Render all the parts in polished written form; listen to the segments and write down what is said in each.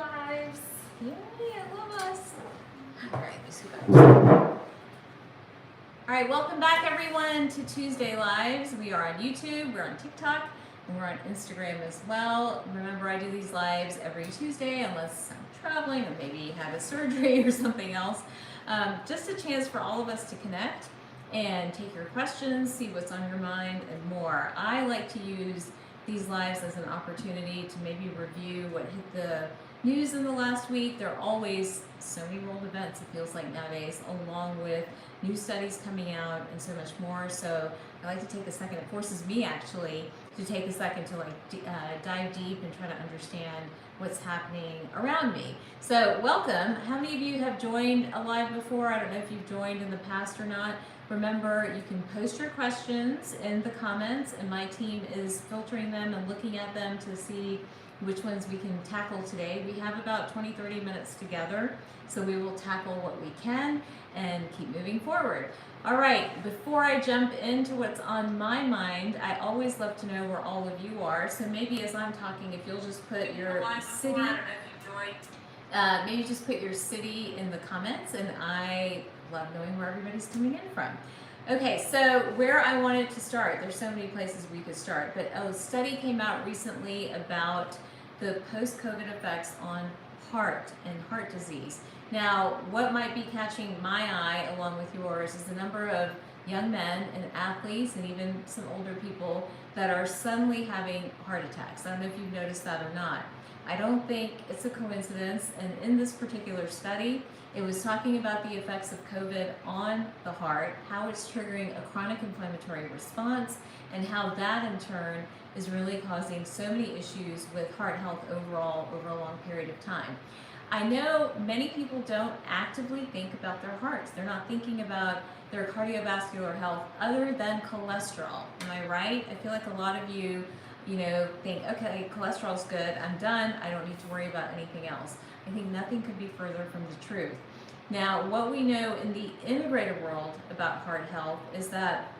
lives. Yay, I love us. All right, let me see back. All right, welcome back everyone to Tuesday Lives. We are on YouTube, we're on TikTok, and we're on Instagram as well. Remember, I do these lives every Tuesday unless I'm traveling or maybe had a surgery or something else. Just a chance for all of us to connect and take your questions, see what's on your mind, and more. I like to use these lives as an opportunity to maybe review what hit the news in the last week. There are always so many world events, it feels like nowadays, along with new studies coming out and so much more. So I like to take a second, it forces me actually to take a second to dive deep and try to understand what's happening around me. So welcome. How many of you have joined a live before? I don't know if you've joined in the past or not. Remember, you can post your questions in the comments and my team is filtering them and looking at them to see which ones we can tackle today. We have about 20-30 minutes together, so we will tackle what we can and keep moving forward. All right, before I jump into what's on my mind, I always love to know where all of you are. So maybe as I'm talking, if you'll just put your city, maybe just put your city in the comments, and I love knowing where everybody's coming in from. Okay, so where I wanted to start, there's so many places we could start, but a study came out recently about the post-COVID effects on heart and heart disease. Now, what might be catching my eye along with yours is the number of young men and athletes and even some older people that are suddenly having heart attacks. I don't know if you've noticed that or not. I don't think it's a coincidence, and in this particular study, it was talking about the effects of COVID on the heart, how it's triggering a chronic inflammatory response, and how that in turn is really causing so many issues with heart health overall over a long period of time. I know many people don't actively think about their hearts. They're not thinking about their cardiovascular health other than cholesterol. Am I right? I feel like a lot of you think, okay, cholesterol's good, I'm done, I don't need to worry about anything else. I think nothing could be further from the truth. Now, what we know in the integrated world about heart health is that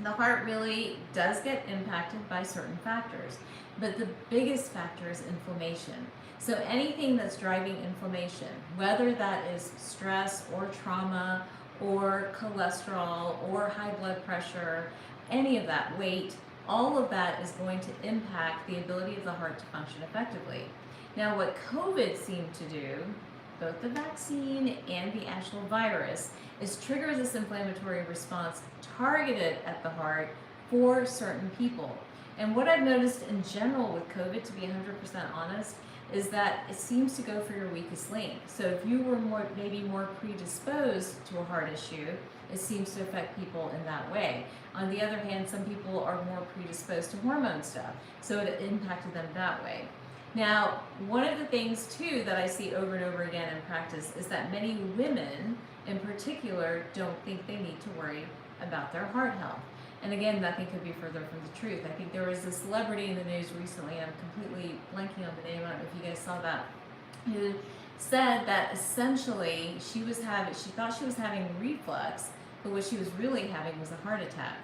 the heart really does get impacted by certain factors, but the biggest factor is inflammation. So anything that's driving inflammation, whether that is stress or trauma or cholesterol or high blood pressure, any of that, weight, all of that is going to impact the ability of the heart to function effectively. Now, what COVID seemed to do, both the vaccine and the actual virus, is trigger this inflammatory response targeted at the heart for certain people. And what I've noticed in general with COVID, to be 100% honest, is that it seems to go for your weakest link. So if you were maybe more predisposed to a heart issue, it seems to affect people in that way. On the other hand, some people are more predisposed to hormone stuff, so it impacted them that way. Now, one of the things too that I see over and over again in practice is that many women in particular don't think they need to worry about their heart health. And again, nothing could be further from the truth. I think there was a celebrity in the news recently, and I'm completely blanking on the name, I don't know if you guys saw that, who said that essentially she thought she was having reflux, but what she was really having was a heart attack.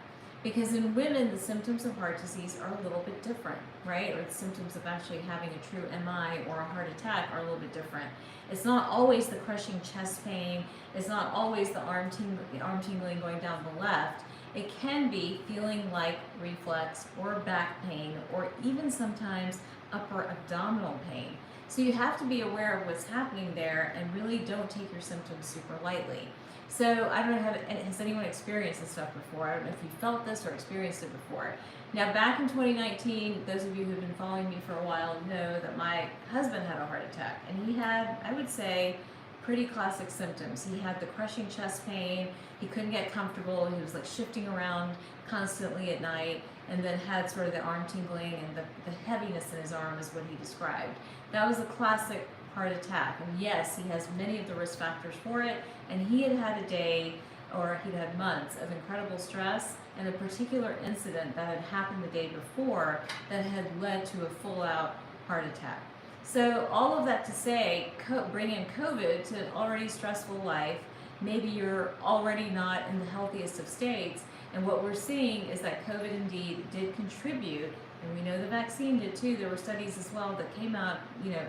Because in women, the symptoms of heart disease are a little bit different, right? Or the symptoms of actually having a true MI or a heart attack are a little bit different. It's not always the crushing chest pain. It's not always the arm tingling going down the left. It can be feeling like reflux or back pain or even sometimes upper abdominal pain. So you have to be aware of what's happening there and really don't take your symptoms super lightly. So I don't know, has anyone experienced this stuff before? I don't know if you felt this or experienced it before. Now, back in 2019, those of you who've been following me for a while know that my husband had a heart attack, and he had, I would say, pretty classic symptoms. He had the crushing chest pain, he couldn't get comfortable, he was like shifting around constantly at night, and then had sort of the arm tingling and the heaviness in his arm is what he described. That was a classic heart attack, and yes, he has many of the risk factors for it, and he had had a day, or he'd had months of incredible stress and a particular incident that had happened the day before that had led to a full-out heart attack. So all of that to say, bring in COVID to an already stressful life, maybe you're already not in the healthiest of states, and what we're seeing is that COVID indeed did contribute And we know the vaccine did too. There were studies as well that came out,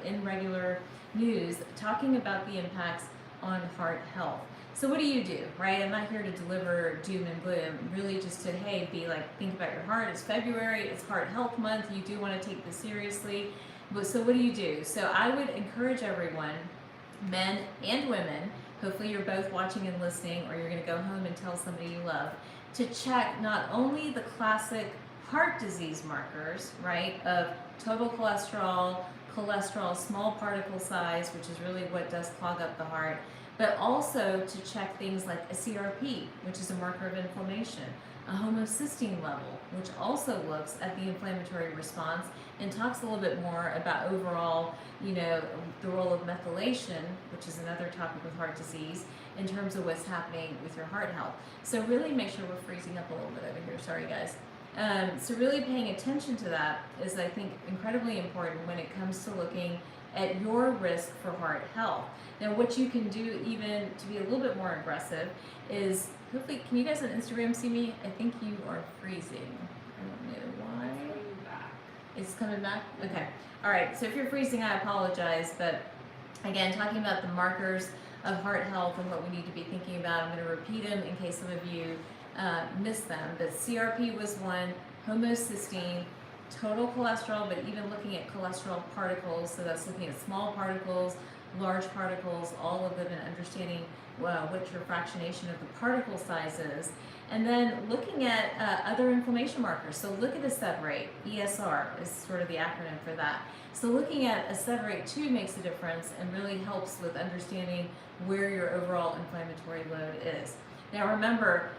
in regular news talking about the impacts on heart health. So what do you do, right? I'm not here to deliver doom and gloom, really just to, hey, be like, think about your heart. It's February, it's Heart Health Month. You do want to take this seriously. But so what do you do? So I would encourage everyone, men and women, hopefully you're both watching and listening, or you're going to go home and tell somebody you love, to check not only the classic heart disease markers, right, of total cholesterol, small particle size, which is really what does clog up the heart, but also to check things like a CRP, which is a marker of inflammation, a homocysteine level, which also looks at the inflammatory response and talks a little bit more about overall, the role of methylation, which is another topic with heart disease, in terms of what's happening with your heart health. So really make sure we're freezing up a little bit over here. Sorry, guys. So really paying attention to that is, I think, incredibly important when it comes to looking at your risk for heart health. Now, what you can do even to be a little bit more aggressive is, hopefully, can you guys on Instagram see me? I think you are freezing. I don't know why. It's coming back? Okay. All right. So if you're freezing, I apologize. But again, talking about the markers of heart health and what we need to be thinking about, I'm going to repeat them in case some of you missed them. But CRP was one, homocysteine, total cholesterol, but even looking at cholesterol particles, so that's looking at small particles, large particles, all of them, and understanding what your fractionation of the particle size is. And then looking at other inflammation markers. So look at accelerate, ESR is sort of the acronym for that. So looking at accelerate too makes a difference and really helps with understanding where your overall inflammatory load is. Now remember,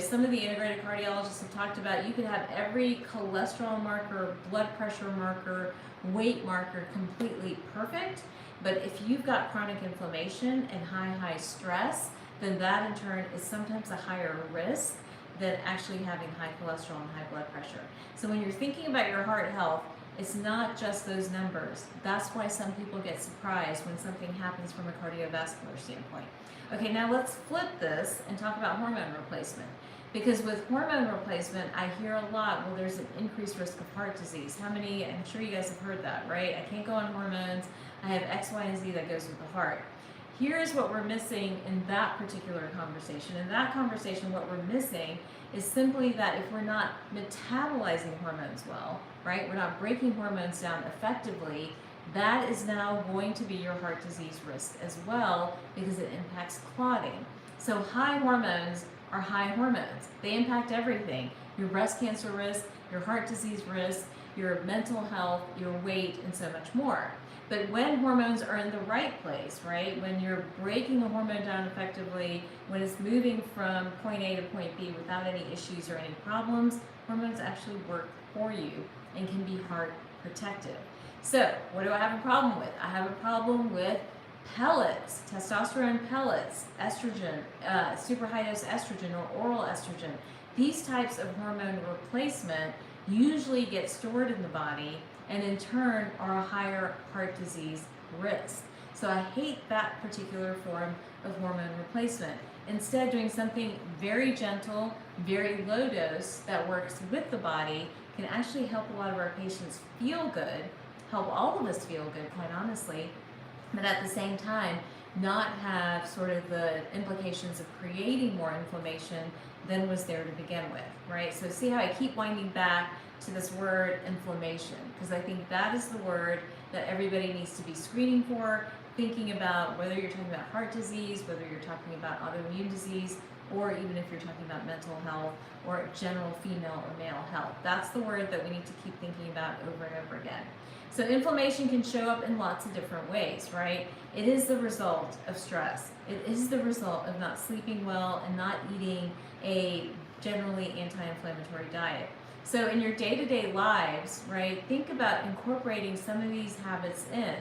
some of the integrated cardiologists have talked about you could have every cholesterol marker, blood pressure marker, weight marker completely perfect, but if you've got chronic inflammation and high stress, then that in turn is sometimes a higher risk than actually having high cholesterol and high blood pressure. So when you're thinking about your heart health, it's not just those numbers. That's why some people get surprised when something happens from a cardiovascular standpoint. Okay, now let's flip this and talk about hormone replacement. Because with hormone replacement, I hear a lot, well, there's an increased risk of heart disease. How many, I'm sure you guys have heard that, right? I can't go on hormones. I have X, Y, and Z that goes with the heart. Here's what we're missing in that particular conversation. In that conversation, what we're missing is simply that if we're not metabolizing hormones well, right? We're not breaking hormones down effectively, that is now going to be your heart disease risk as well because it impacts clotting. So high hormones are high hormones. They impact everything. Your breast cancer risk, your heart disease risk, your mental health, your weight, and so much more. But when hormones are in the right place, right? When you're breaking a hormone down effectively, when it's moving from point A to point B without any issues or any problems, hormones actually work for you and can be heart protective. So what do I have a problem with? I have a problem with pellets, testosterone pellets, estrogen, super high dose estrogen or oral estrogen. These types of hormone replacement usually get stored in the body and in turn are a higher heart disease risk. So I hate that particular form of hormone replacement. Instead, doing something very gentle, very low dose that works with the body can actually help a lot of our patients feel good, help all of us feel good, quite honestly, but at the same time, not have sort of the implications of creating more inflammation than was there to begin with, right? So see how I keep winding back to this word inflammation, because I think that is the word that everybody needs to be screening for, thinking about whether you're talking about heart disease, whether you're talking about autoimmune disease, or even if you're talking about mental health or general female or male health. That's the word that we need to keep thinking about over and over again. So inflammation can show up in lots of different ways, right? It is the result of stress. It is the result of not sleeping well and not eating a generally anti-inflammatory diet. So in your day-to-day lives, right, think about incorporating some of these habits in.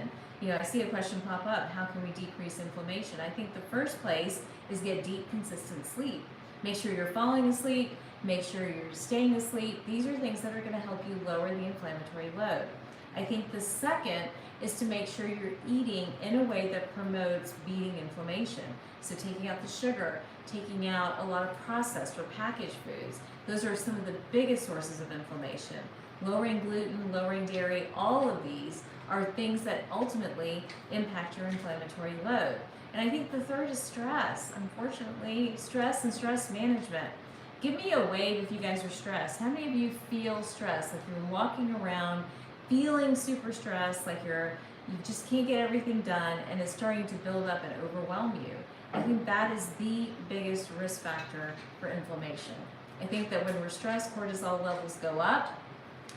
I see a question pop up, how can we decrease inflammation? I think the first place is get deep, consistent sleep. Make sure you're falling asleep, make sure you're staying asleep. These are things that are going to help you lower the inflammatory load. I think the second is to make sure you're eating in a way that promotes beating inflammation. So taking out the sugar, taking out a lot of processed or packaged foods. Those are some of the biggest sources of inflammation. lowering gluten, lowering dairy, all of these are things that ultimately impact your inflammatory load. And I think the third is stress. Unfortunately, stress and stress management. Give me a wave if you guys are stressed. How many of you feel stressed? Like you're walking around feeling super stressed, like you just can't get everything done and it's starting to build up and overwhelm you. I think that is the biggest risk factor for inflammation. I think that when we're stressed, cortisol levels go up.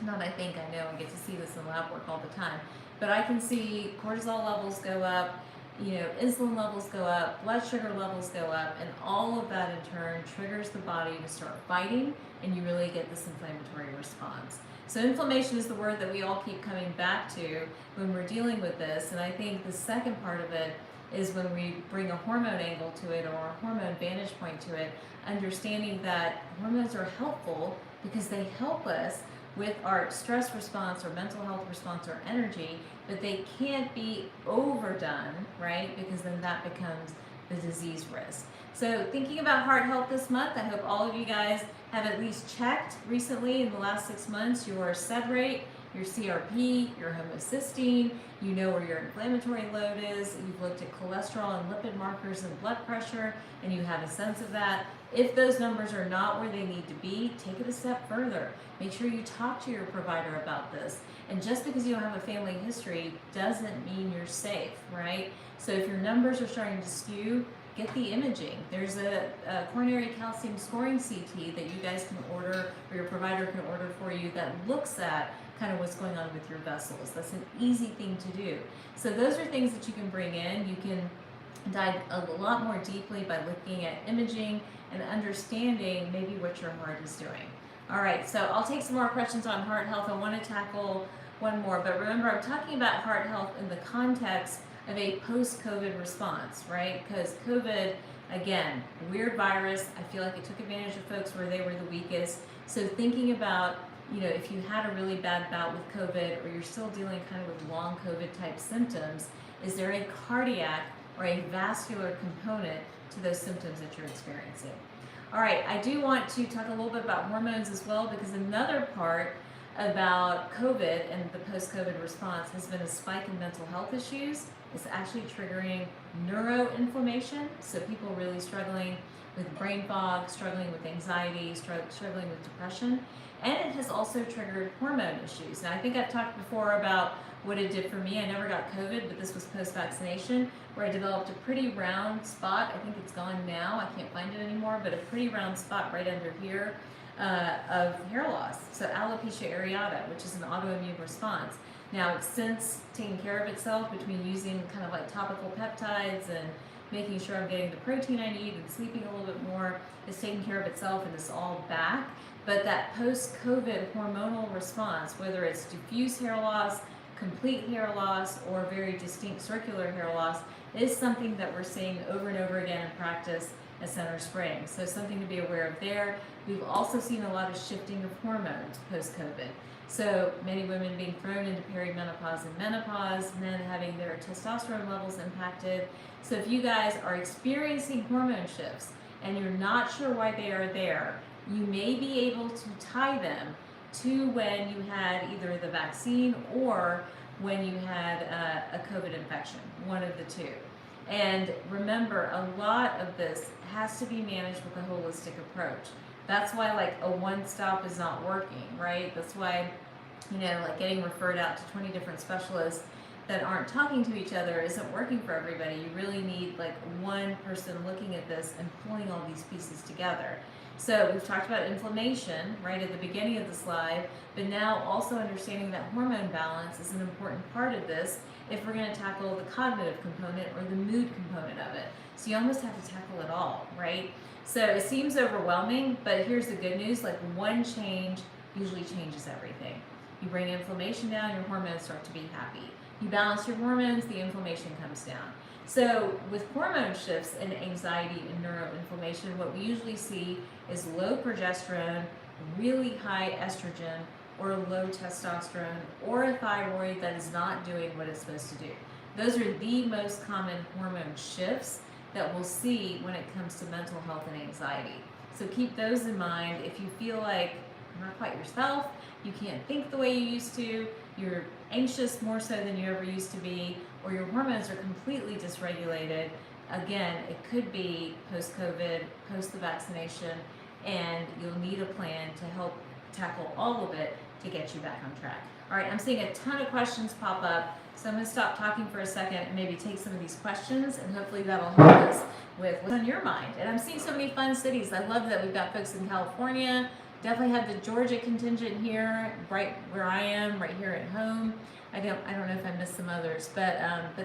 Not I think, I know, I get to see this in lab work all the time. But I can see cortisol levels go up, insulin levels go up, blood sugar levels go up, and all of that in turn triggers the body to start fighting, and you really get this inflammatory response. So inflammation is the word that we all keep coming back to when we're dealing with this, and I think the second part of it is when we bring a hormone angle to it or a hormone vantage point to it, understanding that hormones are helpful because they help us with our stress response or mental health response or energy, but they can't be overdone, right? Because then that becomes the disease risk. So thinking about heart health this month, I hope all of you guys have at least checked recently in the last 6 months your SED rate, your CRP, your homocysteine, you know where your inflammatory load is, you've looked at cholesterol and lipid markers and blood pressure, and you have a sense of that. If those numbers are not where they need to be, take it a step further. Make sure you talk to your provider about this. And just because you don't have a family history doesn't mean you're safe, right? So if your numbers are starting to skew, get the imaging. There's a coronary calcium scoring CT that you guys can order, or your provider can order for you, that looks at kind of what's going on with your vessels. That's an easy thing to do. So those are things that you can bring in. You can dive a lot more deeply by looking at imaging and understanding maybe what your heart is doing. All right, so I'll take some more questions on heart health. I want to tackle one more, but remember, I'm talking about heart health in the context of a post-COVID response, right? Because COVID, again, weird virus. I feel like it took advantage of folks where they were the weakest. So thinking about, if you had a really bad bout with COVID, or you're still dealing kind of with long COVID type symptoms, is there a cardiac or a vascular component to those symptoms that you're experiencing? All right, I do want to talk a little bit about hormones as well, because another part about COVID and the post-COVID response has been a spike in mental health issues. It's actually triggering neuroinflammation, so people really struggling with brain fog, struggling with anxiety, struggling with depression, and it has also triggered hormone issues. Now, I think I've talked before about what it did for me. I never got COVID, but this was post-vaccination, where I developed a pretty round spot. I think it's gone now. I can't find it anymore, but a pretty round spot right under here of hair loss. So alopecia areata, which is an autoimmune response. Now, it's since taken care of itself between using kind of like topical peptides and making sure I'm getting the protein I need and sleeping a little bit more. It's taking care of itself and it's all back. But that post-COVID hormonal response, whether it's diffuse hair loss, complete hair loss, or very distinct circular hair loss, is something that we're seeing over and over again in practice at Center Spring. So something to be aware of there. We've also seen a lot of shifting of hormones post-COVID. So many women being thrown into perimenopause and menopause, men having their testosterone levels impacted. So if you guys are experiencing hormone shifts and you're not sure why they are there, you may be able to tie them to when you had either the vaccine or when you had a COVID infection, one of the two. And remember, a lot of this has to be managed with a holistic approach. That's why like a one-stop is not working, right? That's why, like getting referred out to 20 different specialists that aren't talking to each other isn't working for everybody. You really need like one person looking at this and pulling all these pieces together. So we've talked about inflammation right at the beginning of the slide, but now also understanding that hormone balance is an important part of this if we're going to tackle the cognitive component or the mood component of it. So you almost have to tackle it all, right? So it seems overwhelming, but here's the good news, like one change usually changes everything. You bring inflammation down, your hormones start to be happy. You balance your hormones, the inflammation comes down. So with hormone shifts and anxiety and neuroinflammation, what we usually see is low progesterone, really high estrogen, or low testosterone, or a thyroid that is not doing what it's supposed to do. Those are the most common hormone shifts that we'll see when it comes to mental health and anxiety. So keep those in mind. If you feel like not quite yourself, you can't think the way you used to, you're anxious more so than you ever used to be, or your hormones are completely dysregulated, again, it could be post-COVID, post the vaccination, and you'll need a plan to help tackle all of it to get you back on track. All right, I'm seeing a ton of questions pop up, so I'm going to stop talking for a second and maybe take some of these questions, and hopefully that'll help us with what's on your mind. And I'm seeing so many fun cities. I love that we've got folks in California. Definitely have the Georgia contingent here, right where I am, right here at home. I don't know if I missed some others, but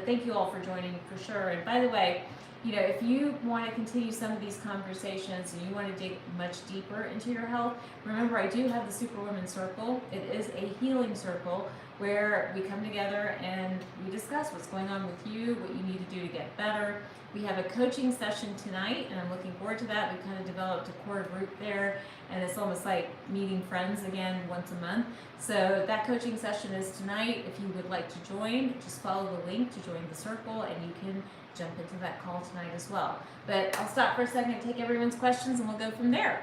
thank you all for joining for sure. And by the way, you know, if you want to continue some of these conversations and you want to dig much deeper into your health, remember I do have the Superwoman Circle. It is a healing circle where we come together and we discuss what's going on with you, what you need to do to get better. We have a coaching session tonight, and I'm looking forward to that. We've kind of developed a core group there, and it's almost like meeting friends again once a month. So that coaching session is tonight. If you would like to join, just follow the link to join the circle, and you can jump into that call tonight as well. But I'll stop for a second and take everyone's questions, and we'll go from there.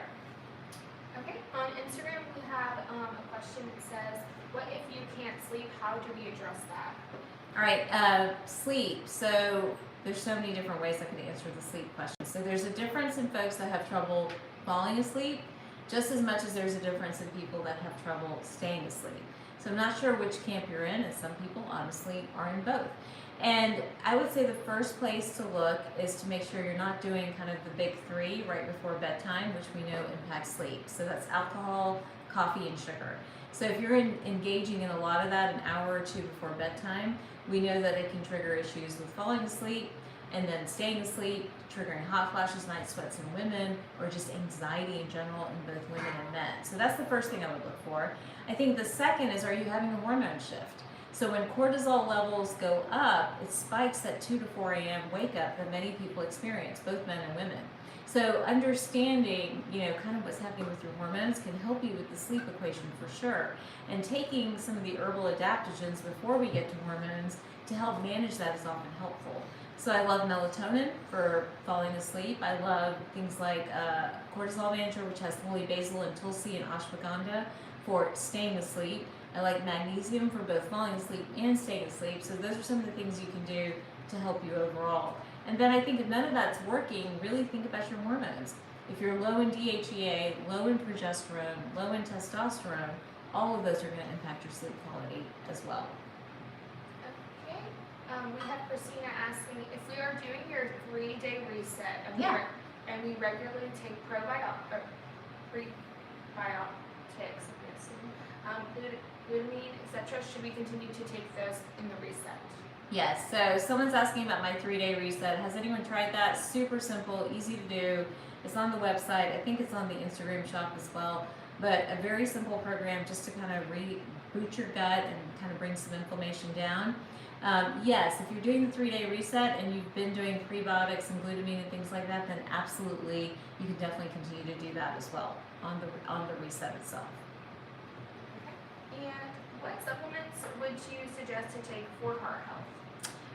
Okay, on Instagram we have a question that says, what if you can't sleep? How do we address that? All right, sleep. So there's so many different ways I could answer the sleep question. So there's a difference in folks that have trouble falling asleep, just as much as there's a difference in people that have trouble staying asleep. So I'm not sure which camp you're in, and some people honestly are in both. And I would say the first place to look is to make sure you're not doing kind of the big three right before bedtime, which we know impacts sleep. So that's alcohol, coffee, and sugar. So if you're engaging in a lot of that an hour or two before bedtime, we know that it can trigger issues with falling asleep and then staying asleep, triggering hot flashes, night sweats in women, or just anxiety in general in both women and men. So that's the first thing I would look for. I think the second is, are you having a hormone shift? So when cortisol levels go up, it spikes at 2 to 4 a.m. wake up that many people experience, both men and women. So understanding, you know, kind of what's happening with your hormones can help you with the sleep equation for sure. And taking some of the herbal adaptogens before we get to hormones to help manage that is often helpful. So I love melatonin for falling asleep. I love things like cortisol manager, which has holy basil and tulsi and ashwagandha for staying asleep. I like magnesium for both falling asleep and staying asleep. So those are some of the things you can do to help you overall. And then I think if none of that's working, really think about your hormones. If you're low in DHEA, low in progesterone, low in testosterone, all of those are going to impact your sleep quality as well. Okay, we have Christina asking, if we are doing your 3-day reset and we regularly take prebiotics, glutamine, etc., should we continue to take those in the reset? Yes, so someone's asking about my 3-day reset. Has anyone tried that? Super simple, easy to do. It's on the website. I think it's on the Instagram shop as well. But a very simple program just to kind of reboot your gut and kind of bring some inflammation down. Yes, if you're doing the 3-day reset and you've been doing prebiotics and glutamine and things like that, then absolutely you can definitely continue to do that as well on the reset itself. Okay. And what supplements would you suggest to take for heart health?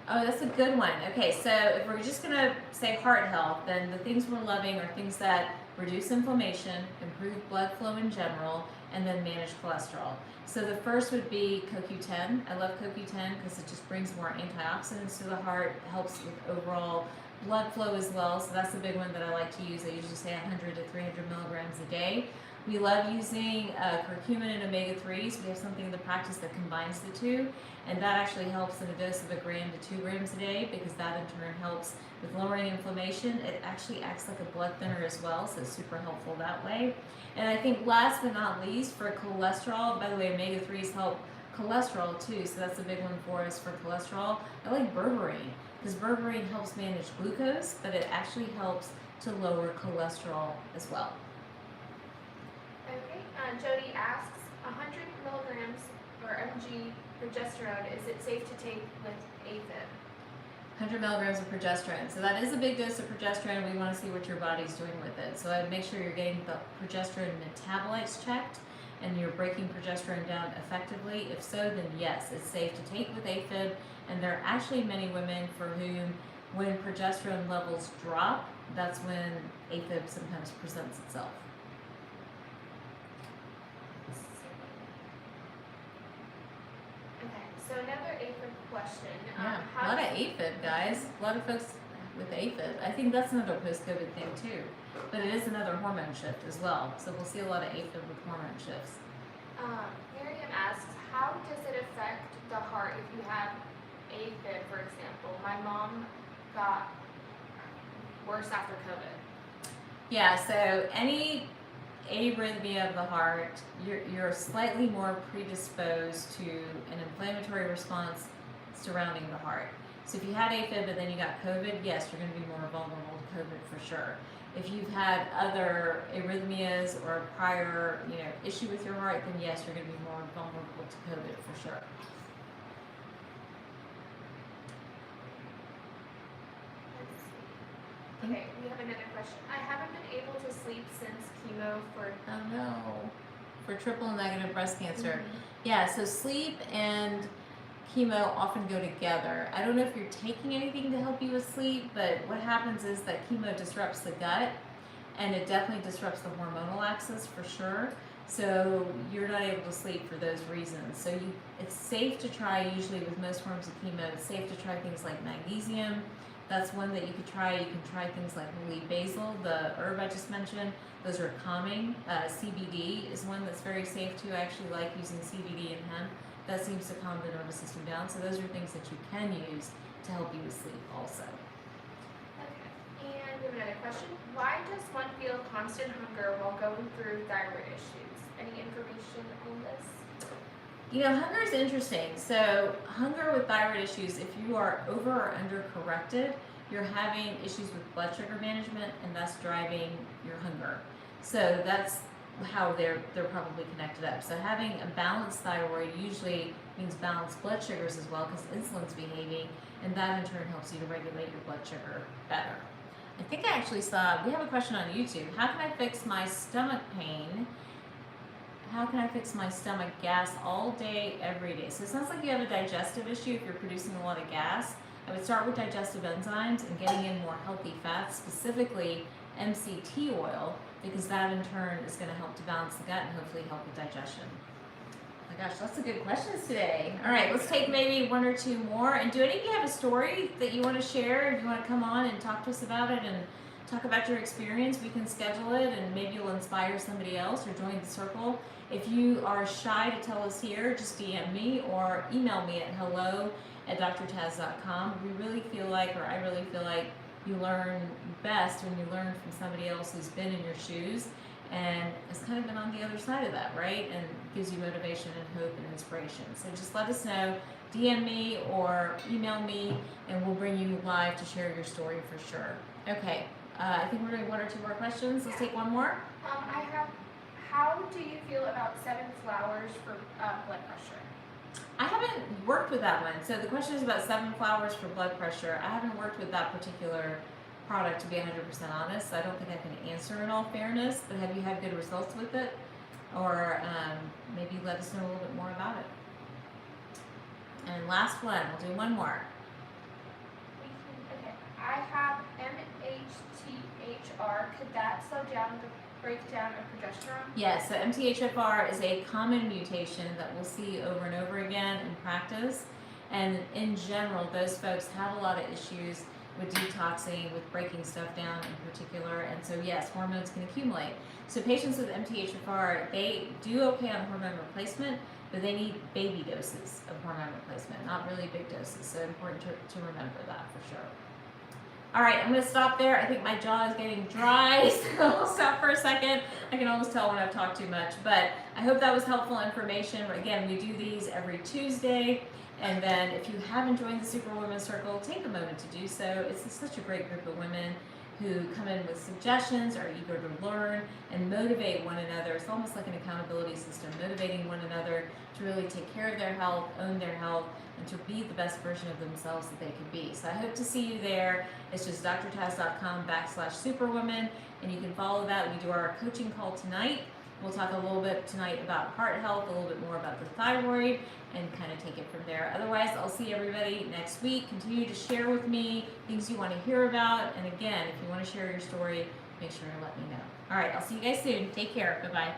Oh, that's a good one. Okay, so if we're just going to say heart health, then the things we're loving are things that reduce inflammation, improve blood flow in general, and then manage cholesterol. So the first would be CoQ10. I love CoQ10 because it just brings more antioxidants to the heart, helps with overall blood flow as well. So that's a big one that I like to use. I usually say 100 to 300 milligrams a day. We love using curcumin and omega-3s. We have something in the practice that combines the two, and that actually helps in a dose of 1 gram to 2 grams a day because that in turn helps with lowering inflammation. It actually acts like a blood thinner as well, so it's super helpful that way. And I think last but not least, for cholesterol, by the way, omega-3s help cholesterol too, so that's a big one for us for cholesterol. I like berberine because berberine helps manage glucose, but it actually helps to lower cholesterol as well. Okay, Jody asks, 100 milligrams or mg progesterone, is it safe to take with AFib? 100 milligrams of progesterone. So that is a big dose of progesterone. We want to see what your body's doing with it. So I'd make sure you're getting the progesterone metabolites checked and you're breaking progesterone down effectively. If so, then yes, it's safe to take with AFib. And there are actually many women for whom when progesterone levels drop, that's when AFib sometimes presents itself. question. Yeah, a How lot of does- AFib, guys. A lot of folks with AFib. I think that's another post-COVID thing too. But it is another hormone shift as well. So we'll see a lot of AFib with hormone shifts. Miriam asks, how does it affect the heart if you have AFib, for example? My mom got worse after COVID. Yeah, so any arrhythmia of the heart, you're slightly more predisposed to an inflammatory response surrounding the heart. So if you had AFib and then you got COVID, yes, you're going to be more vulnerable to COVID for sure. If you've had other arrhythmias or a prior, issue with your heart, then yes, you're going to be more vulnerable to COVID for sure. Let's see. Okay, we have another question. I haven't been able to sleep since chemo for. Oh no, for triple negative breast cancer. Yeah, so sleep and chemo often go together. I don't know if you're taking anything to help you with sleep, but what happens is that chemo disrupts the gut and it definitely disrupts the hormonal axis for sure. So you're not able to sleep for those reasons. So it's safe to try, usually with most forms of chemo, it's safe to try things like magnesium. That's one that you could try. You can try things like holy basil, the herb I just mentioned. Those are calming. CBD is one that's very safe too. I actually like using CBD and hemp. That seems to calm the nervous system down. So those are things that you can use to help you with sleep also. Okay, and we have another question. Why does one feel constant hunger while going through thyroid issues? Any information on this? Hunger is interesting. So hunger with thyroid issues, if you are over or under corrected, you're having issues with blood sugar management and that's driving your hunger. So that's how they're probably connected up. So having a balanced thyroid usually means balanced blood sugars as well because insulin's behaving and that in turn helps you to regulate your blood sugar better. I think I actually saw, we have a question on YouTube. How can I fix my stomach pain? How can I fix my stomach gas all day, every day? So it sounds like you have a digestive issue if you're producing a lot of gas. I would start with digestive enzymes and getting in more healthy fats, specifically MCT oil, because that in turn is going to help to balance the gut and hopefully help with digestion. Oh my gosh, lots of good questions today. All right, let's take maybe one or two more. And do any of you have a story that you want to share? If you want to come on and talk to us about it and talk about your experience, we can schedule it and maybe you'll inspire somebody else or join the circle. If you are shy to tell us here, just DM me or email me at hello@drtaz.com. We really feel like, or I really feel like, you learn best when you learn from somebody else who's been in your shoes and has kind of been on the other side of that, right? And gives you motivation and hope and inspiration. So just let us know, DM me or email me, and we'll bring you live to share your story for sure. Okay, I think we're doing one or two more questions. Let's take one more. I have, how do you feel about 7 flowers for blood pressure? I haven't worked with that one. So the question is about 7 flowers for blood pressure. I haven't worked with that particular product, to be 100% honest. So I don't think I can answer in all fairness, but have you had good results with it? Or maybe let us know a little bit more about it. And last one, we'll do one more. Okay, I have MHTHR. Could that slow down the breakdown of progesterone? Yes, so MTHFR is a common mutation that we'll see over and over again in practice. And in general, those folks have a lot of issues with detoxing, with breaking stuff down in particular. And so yes, hormones can accumulate. So patients with MTHFR, they do okay on hormone replacement, but they need baby doses of hormone replacement, not really big doses. So important to remember that for sure. All right, I'm gonna stop there. I think my jaw is getting dry, so I'll stop for a second. I can always tell when I've talked too much, but I hope that was helpful information. Again, we do these every Tuesday, and then if you haven't joined the Superwoman Circle, take a moment to do so. It's such a great group of women who come in with suggestions, are eager to learn, and motivate one another. It's almost like an accountability system, motivating one another to really take care of their health, own their health, and to be the best version of themselves that they can be. So I hope to see you there. It's just drtaz.com/superwoman, and you can follow that. We do our coaching call tonight. We'll talk a little bit tonight about heart health, a little bit more about the thyroid, and kind of take it from there. Otherwise, I'll see everybody next week. Continue to share with me things you want to hear about. And again, if you want to share your story, make sure to let me know. All right, I'll see you guys soon. Take care. Bye-bye.